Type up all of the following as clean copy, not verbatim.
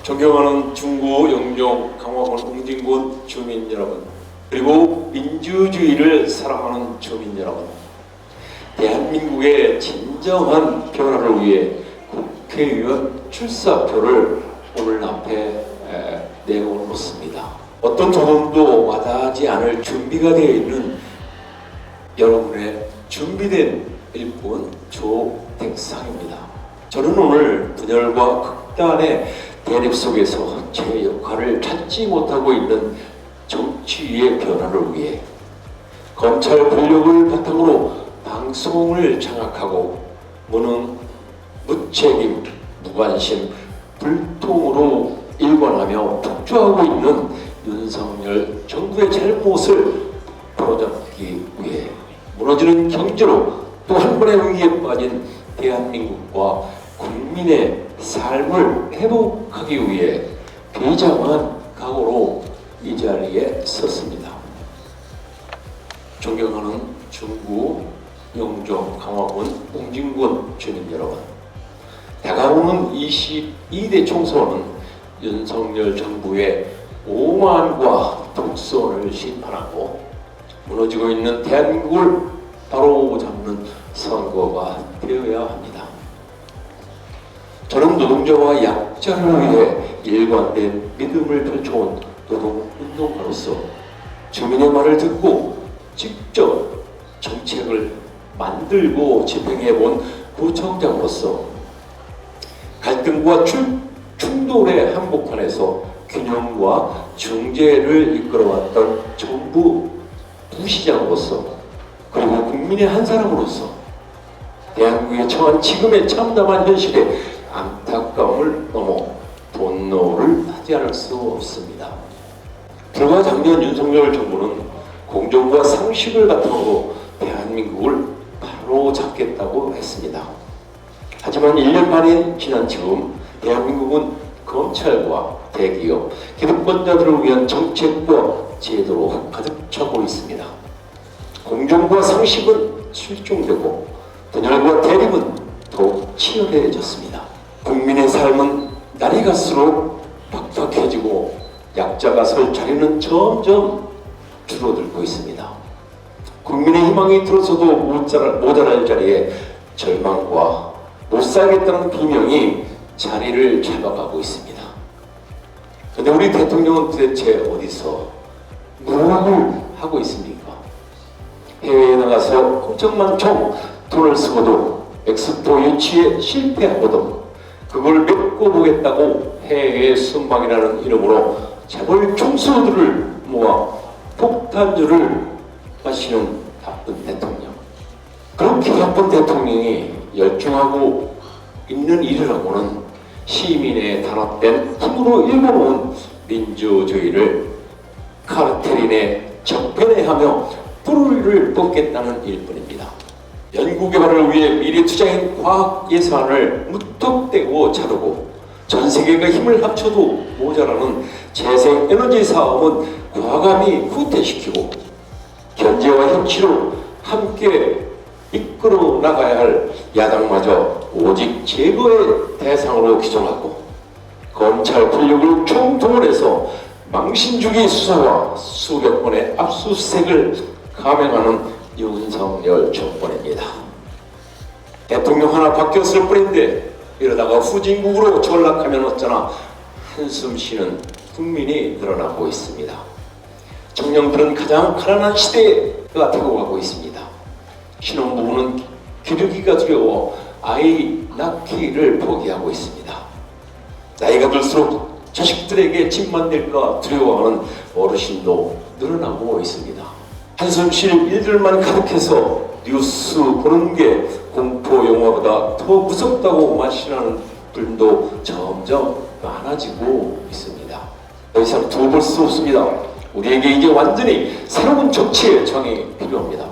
존경하는 중구 영종 강화군 웅진군 주민 여러분, 그리고 민주주의를 사랑하는 주민 여러분, 대한민국의 진정한 변화를 위해 국회의원 출사표를 오늘 앞에 내놓습니다. 어떤 조금도 와닿지 않을 준비가 되어 있는 여러분의 준비된 일꾼 조택상입니다. 저는 오늘 분열과 극단의 대립 속에서 제 역할을 찾지 못하고 있는 정치의 변화를 위해 검찰 권력을 바탕으로 방송을 장악하고 무능, 무책임, 무관심, 불통으로 일관하며 폭주하고 있는 윤석열 정부의 잘못을 바로잡기 위해 무너지는 경제로 또 한 번의 위기에 빠진 대한민국과 국민의 삶을 회복하기 위해 비장한 각오로 이 자리에 섰습니다. 존경하는 중구, 영종, 강화군, 웅진군 주민 여러분, 다가오는 22대 총선은 윤석열 정부의 오만과 독선을 심판하고 무너지고 있는 대한민국을 바로잡는 선거가 되어야 합니다. 저는 노동자와 약자를 위해 일관된 믿음을 펼쳐온 노동운동가로서 주민의 말을 듣고 직접 정책을 만들고 집행해본 구청장으로서 갈등과 충돌의 한복판에서 균형과 중재를 이끌어왔던 정부 부시장으로서 그리고 국민의 한 사람으로서 대한민국에 처한 지금의 참담한 현실에 안타까움을 넘어 분노를 하지 않을 수 없습니다. 불과 작년 윤석열 정부는 공정과 상식을 바탕으로 대한민국을 바로 잡겠다고 했습니다. 하지만 1년 만인 지난 지금 대한민국은 검찰과 대기업, 기득권자들을 위한 정책과 제도로 가득 차고 있습니다. 공정과 상식은 실종되고 분열과 대립은 더욱 치열해졌습니다. 국민의 삶은 날이 갈수록 팍팍해지고 약자가 설 자리는 점점 줄어들고 있습니다. 국민의 희망이 들어서도 모자랄 자리에 절망과 못 살겠다는 비명이 자리를 잡아가고 있습니다. 그런데 우리 대통령은 도대체 어디서 무엇을 하고 있습니까? 해외에 나가서 엄청난 돈을 쓰고도 엑스포 유치에 실패하고도 그걸 메꿔보겠다고 해외 순방이라는 이름으로 재벌 총수들을 모아 폭탄주를 마시는 바쁜 대통령. 그렇게 바쁜 대통령이 열중하고 있는 일이라고는 시민의 단합된 힘으로 일궈놓은 민주주의를 카르텔인의 적폐내하며 뿌리를 뽑겠다는 일뿐입니다. 연구개발을 위해 미래투자인 과학 예산을 무턱대고 자르고 전 세계가 힘을 합쳐도 모자라는 재생에너지 사업은 과감히 후퇴시키고 견제와 협치로 함께 이끌어 나가야 할 야당마저 오직 제거의 대상으로 규정하고 검찰 권력을 총동원해서 망신주기 수사와 수백 번의 압수수색을 감행하는 윤석열 정권입니다. 대통령 하나 바뀌었을 뿐인데 이러다가 후진국으로 전락하면 어쩌나 한숨 쉬는 국민이 늘어나고 있습니다. 청년들은 가장 가난한 시대가 되어가고 있습니다. 신혼부부는 기르기가 두려워 아이 낳기를 포기하고 있습니다. 나이가 들수록 자식들에게 집만 될까 두려워하는 어르신도 늘어나고 있습니다. 한숨 쉴 일들만 가득해서 뉴스 보는 게 공포 영화보다 더 무섭다고 말씀하는 분도 점점 많아지고 있습니다. 더 이상 두고 볼 수 없습니다. 우리에게 이제 완전히 새로운 정치의 정이 필요합니다.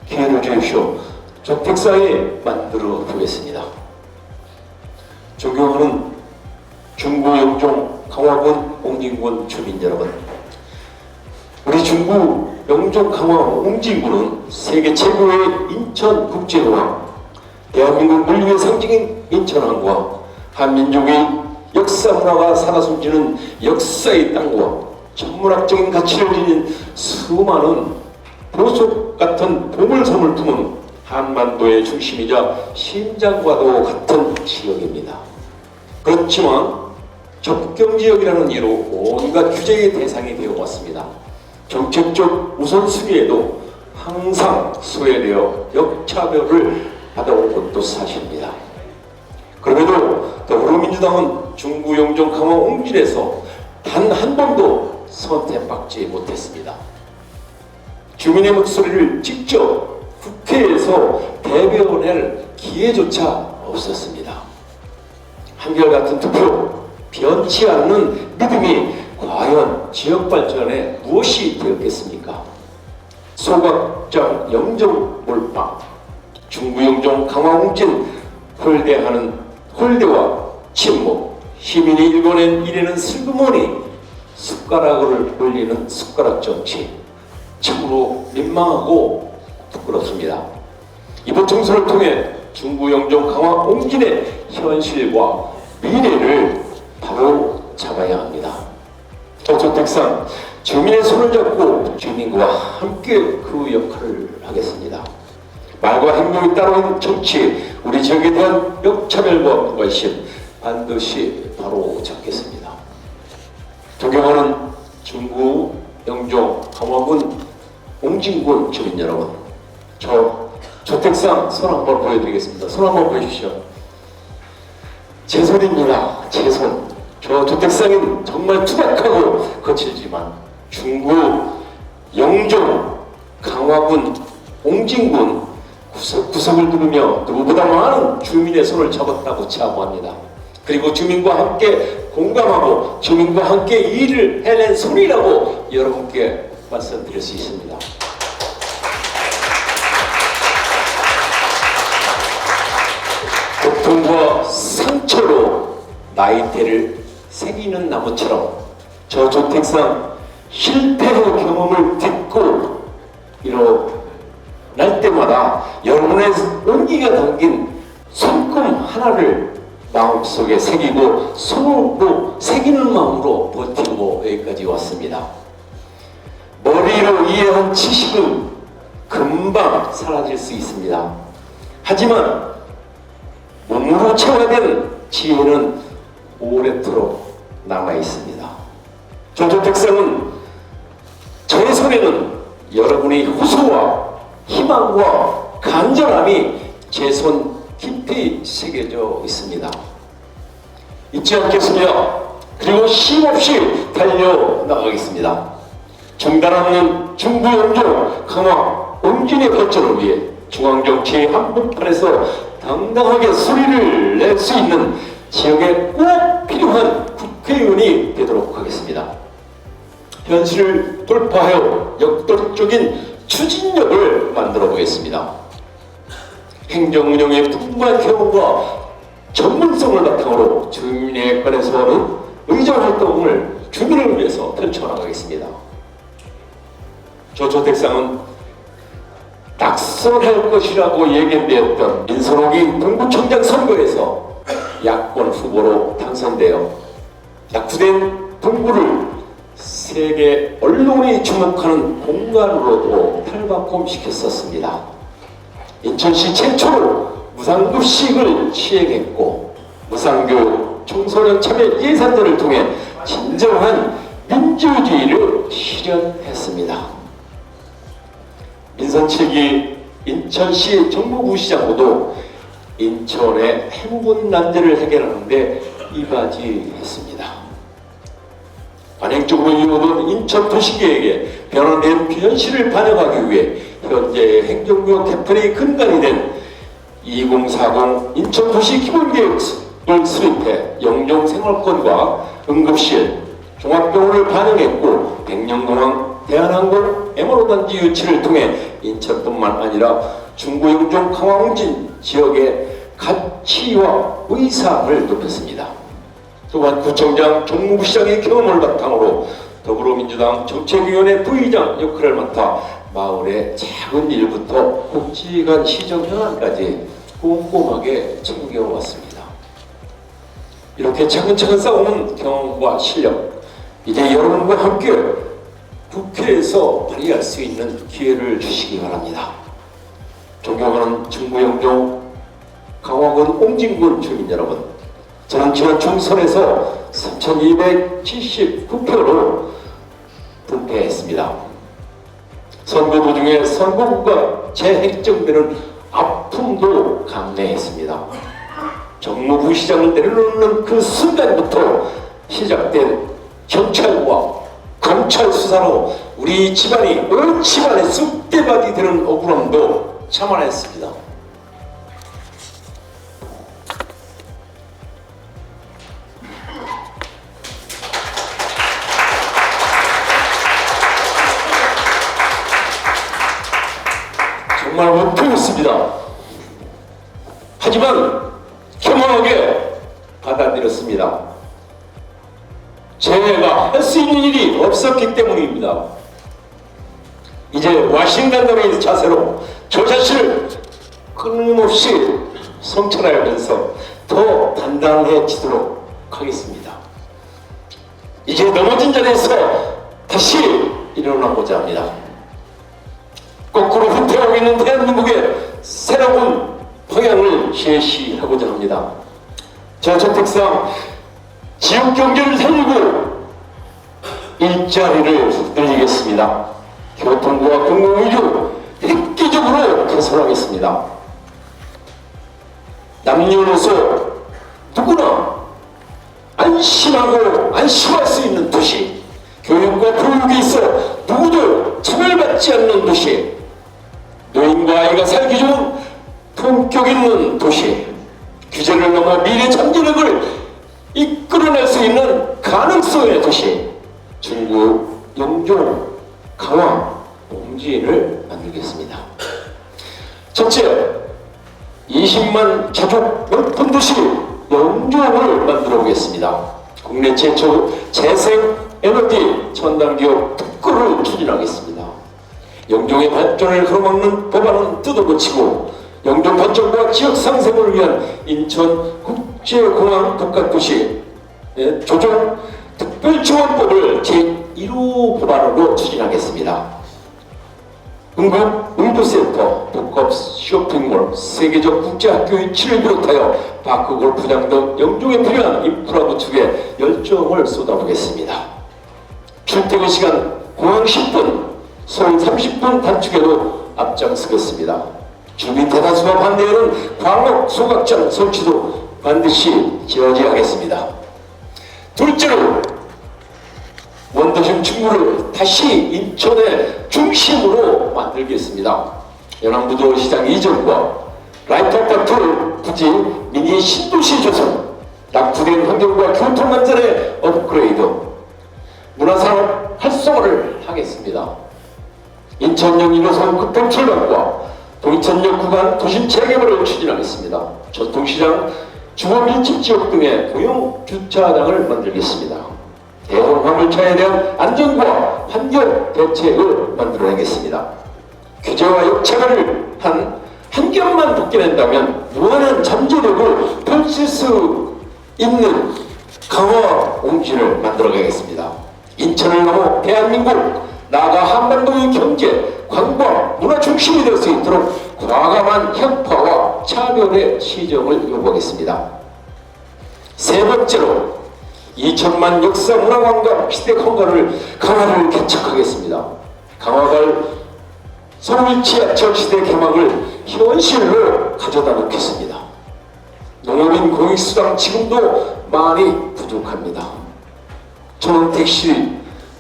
기회를 주십시오. 조택사에 만들어 보겠습니다. 존경하는 중구, 영종, 강화군, 웅진군 주민 여러분, 우리 중구, 영종, 강화, 웅진군은 세계 최고의 인천국제공항, 대한민국 물류의 상징인 인천항과 한민족의 역사 문화가 살아 숨지는 역사의 땅과 천문학적인 가치를 지닌 수많은 보석 같은 보물섬을 품은 한반도의 중심이자 심장과도 같은 지역입니다. 그렇지만 접경지역이라는 이유로 온갖 규제의 대상이 되어왔습니다. 정책적 우선순위에도 항상 소외되어 역차별을 받아온 것도 사실입니다. 그럼에도 더불어민주당은 중구 영종 강화 옹진에서 단 한 번도 선택받지 못했습니다. 주민의 목소리를 직접 국회에서 대변할 기회조차 없었습니다. 한결같은 투표, 변치 않는 믿음이 과연 지역 발전에 무엇이 되었겠습니까? 소각장 영종 몰빵, 중구 영종 강화 옹진 홀대와 침묵, 시민이 일궈낸 이래는 슬그머니 숟가락을 올리는 숟가락 정치, 참으로 민망하고 부끄럽습니다. 이번 총선을 통해 중구 영종 강화 옹진의 현실과 미래를 바로 잡아야 합니다. 저택상 주민의 손을 잡고 주민과 함께 그 역할을 하겠습니다. 말과 행동이 따르는 정치, 우리 지역에 대한 역차별과 무관심 반드시 바로 잡겠습니다. 존경하는 중구 영종 강화군 옹진군 주민 여러분, 저 저택상 손 한번 보여드리겠습니다. 손 한번 보여주십시오. 제 손입니다. 제 손. 저 저택상은 정말 투박하고 거칠지만 중구 영종 강화군 옹진군 구석을 누르며 누구보다 많은 주민의 손을 잡았다고 자부합니다. 그리고 주민과 함께 공감하고 주민과 함께 일을 해낸 손이라고 여러분께 말씀드릴 수 있습니다. 고통과 상처로 나이테를 새기는 나무처럼 저 저택상 실패의 경험을 듣고 일어날 때마다 여러분의 온기가 담긴 손금 하나를 마음속에 새기고 손으로 새기는 마음으로 버티고 여기까지 왔습니다. 머리로 이해한 지식은 금방 사라질 수 있습니다. 하지만 몸으로 체화된 지혜는 오래도록 남아 있습니다. 저택상은 저의 손에는 여러분의 호소와 희망과 간절함이 제 손 깊이 새겨져 있습니다. 잊지 않겠습니다. 그리고 쉼없이 달려나가겠습니다. 중단 없는 중구 영종 강화 옹진의 발전을 위해 중앙정치의 한복판에서 당당하게 소리를 낼 수 있는 지역에 꼭 필요한 국회의원이 되도록 하겠습니다. 현실을 돌파하여 역동적인 추진력을 만들어 보겠습니다. 행정 운영의 풍부한 경험과 전문성을 바탕으로 주민에 관해서는 의정 활동을 주민을 위해서 펼쳐나가겠습니다. 저 저택상은 낙선할 것이라고 예견되었던 민선홍이 동구청장 선거에서 야권 후보로 당선되어 낙후된 동구를 세계 언론이 주목하는 공간으로도 탈바꿈시켰었습니다. 인천시 최초로 무상급식을 시행했고 무상교육 청소년 참여 예산들을 통해 진정한 민주주의를 실현했습니다. 민선 7기 인천시 정무부시장으로도 인천의 행군 난제를 해결하는 데 이바지했습니다. 관행적으로 이루어진 인천 도시계획의 변화된 현실을 반영하기 위해 현재 행정구역 개편의 근간이 된 2040 인천도시 기본계획을 수립해 영종생활권과 응급실, 종합병원을 반영했고 백령공항, 대한항공, 에머로단지 유치를 통해 인천뿐만 아니라 중구 영종 강화 옹진 지역의 가치와 의상을 높였습니다. 또한 구청장, 정무부시장의 경험을 바탕으로 더불어민주당 정책위원회 부의장 역할을 맡아 마을의 작은 일부터 굵직한 시정 현안까지 꼼꼼하게 챙겨왔습니다. 이렇게 차근차근 쌓아온 경험과 실력, 이제 여러분과 함께 국회에서 발휘할 수 있는 기회를 주시기 바랍니다. 존경하는 중구 영종 강화군 옹진군 주민 여러분, 저는 지난 총선에서 3,279표로 분패했습니다. 선거 도중에 선거구가 재획정되는 아픔도 감내했습니다. 정무부 시장을 내려놓는 그 순간부터 시작된 경찰과 검찰 수사로 우리 집안이 온 집안의 쑥대밭이 되는 억울함도 참아냈습니다. 정말 못하겠습니다. 하지만 겸허하게 받아들였습니다. 제가 할 수 있는 일이 없었기 때문입니다. 이제 와신간다의 자세로 저 자신을 끊임없이 성찰하면서 더 단단해지도록 하겠습니다. 이제 넘어진 자리에서 다시 일어나고자 합니다. 거꾸로 후퇴하고 있는 대한민국의 새로운 방향을 제시하고자 합니다. 저 정책상 지역 경제를 살리고 일자리를 늘리겠습니다. 교통과 공공의료 획기적으로 개선하겠습니다. 남녀노소 누구나 안심하고 안심할 수 있는 도시, 교육과 교육에 있어 누구도 차별받지 않는 도시, 노인과 아이가 살기 좋은 품격 있는 도시, 규제를 넘어 미래 잠재력을 이끌어낼 수 있는 가능성의 도시, 중구, 영종, 강화, 옹진을 만들겠습니다. 첫째, 20만 가족 명품 도시 영종을 만들어 보겠습니다. 국내 최초 재생 에너지 첨단 기업 특구를 추진하겠습니다. 영종의 발전을 가로막는 법안은 뜯어고치고 영종 발전과 지역 상생을 위한 인천 국제공항 복합도시 조정 특별지원법을 제1호 법안으로 추진하겠습니다. 응급 의료센터, 복합 쇼핑몰, 세계적 국제학교 유치를 비롯하여 파크 골프장 등 영종에 필요한 인프라 구축에 열정을 쏟아보겠습니다. 출퇴근 시간 공항 10분, 서울 30분 단축에도 앞장서겠습니다. 주민 대다수가 반대하는 광역 소각장 설치도 반드시 지어져야겠습니다. 둘째로, 원도심 중구를 다시 인천의 중심으로 만들겠습니다. 연안부도 시장 이전과 라이트 아파트 부지 미니 신도시 조성, 낙후된 환경과 교통 안전의 업그레이드, 문화산업 활성화를 하겠습니다. 인천역 1호선 급행 출발과 동천역 구간 도심 재개발을 추진하겠습니다. 전통시장, 주거밀집지역 등의 고용 주차장을 만들겠습니다. 대형 화물차에 대한 안전과 환경 대책을 만들어내겠습니다. 규제와 역차별을 한 겹만 벗겨낸다면 무한한 잠재력을 펼칠 수 있는 강화 옹진을 만들어가겠습니다. 인천을 넘어 대한민국, 나아가 한반도의 경제, 관광, 문화 중심이 될 수 있도록 과감한 혁파와 차별의 시정을 요구하겠습니다. 세 번째로, 2천만 역사 문화관광 시대 건강을 강화를 개척하겠습니다. 강화갈 서울 지하철 시대 개막을 현실로 가져다 놓겠습니다. 농업인 공익수당 지금도 많이 부족합니다. 저는 택시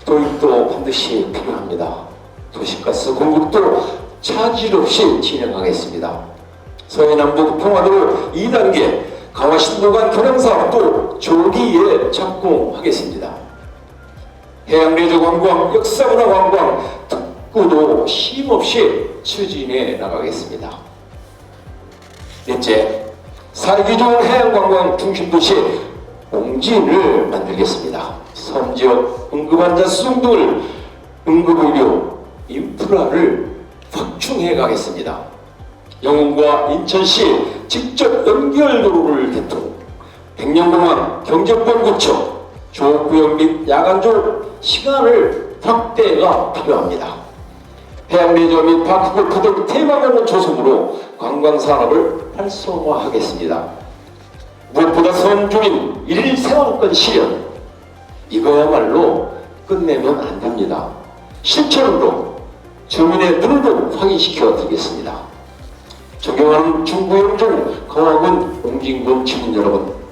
도입도 반드시 필요합니다. 도시가스 공급도 차질 없이 진행하겠습니다. 서해남북 평화도로 2단계 강화 신도간 교량사업도 조기에 착공하겠습니다. 해양레저 관광, 역사문화 관광 특구도 쉼없이 추진해 나가겠습니다. 넷째, 살기 좋은 해양관광 중심도시 옹진을 만들겠습니다. 섬지역 응급환자 수송 등을 응급의료 인프라를 확충해 가겠습니다. 영흥과 인천시 직접 연결도로를 개통, 백령공항 경제권구청 조구역 및 야간조 시간을 확대가 필요합니다. 해양레저 및 파크골프 등 테마공원 조성으로 관광산업을 활성화하겠습니다. 무엇보다 서울주민 1일 생활권 실현, 이거야말로 끝내면 안 됩니다. 실천으로 주민의 눈으로 확인시켜 드리겠습니다. 존경하는 중구 영종 강화군 옹진군 주민 여러분,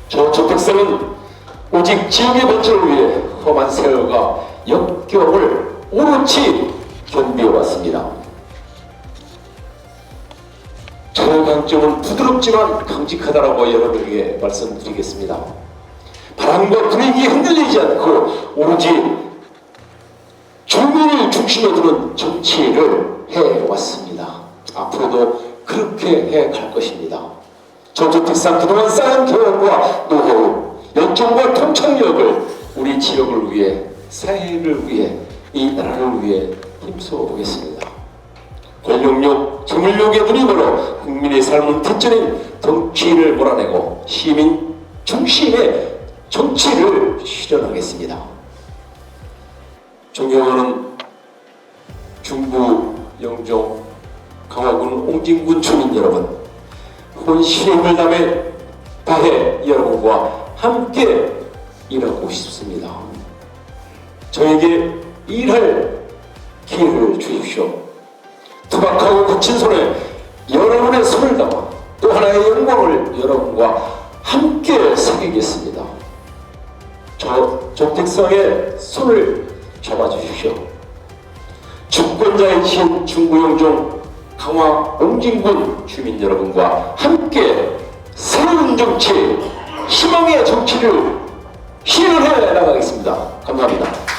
저 조택상은 오직 지역의 발전을 위해 험한 세월과 역경을 오롯이 견뎌왔습니다. 저의 강점은 부드럽지만 강직하다라고 여러분에게 말씀드리겠습니다. 바람과 분위기에 흔들리지 않고 오로지 주민을 중심에 두는 정치를 해왔습니다. 앞으로도 그렇게 해갈 것입니다. 저주택상 그동안 쌓은 경험과 노하우, 열정과 통찰력을 우리 지역을 위해, 사회를 위해, 이 나라를 위해 힘써 보겠습니다. 권력력, 재물력에 눈이 멀어 국민의 삶은 태전인 정치를 몰아내고 시민 중심의 정치를 실현하겠습니다. 존경하는 중구 영종 강화군 옹진군 주민 여러분, 혼신의 힘을 다해 여러분과 함께 일하고 싶습니다. 저에게 일할 기회를 주십시오. 투박하고 거친 손에 여러분의 손을 담아 또 하나의 영광을 여러분과 함께 새기겠습니다. 저 조택상의 손을 잡아주십시오. 주권자이신 중구영종 강화 옹진군 주민 여러분과 함께 새로운 정치, 희망의 정치를 실현해 나가겠습니다. 감사합니다.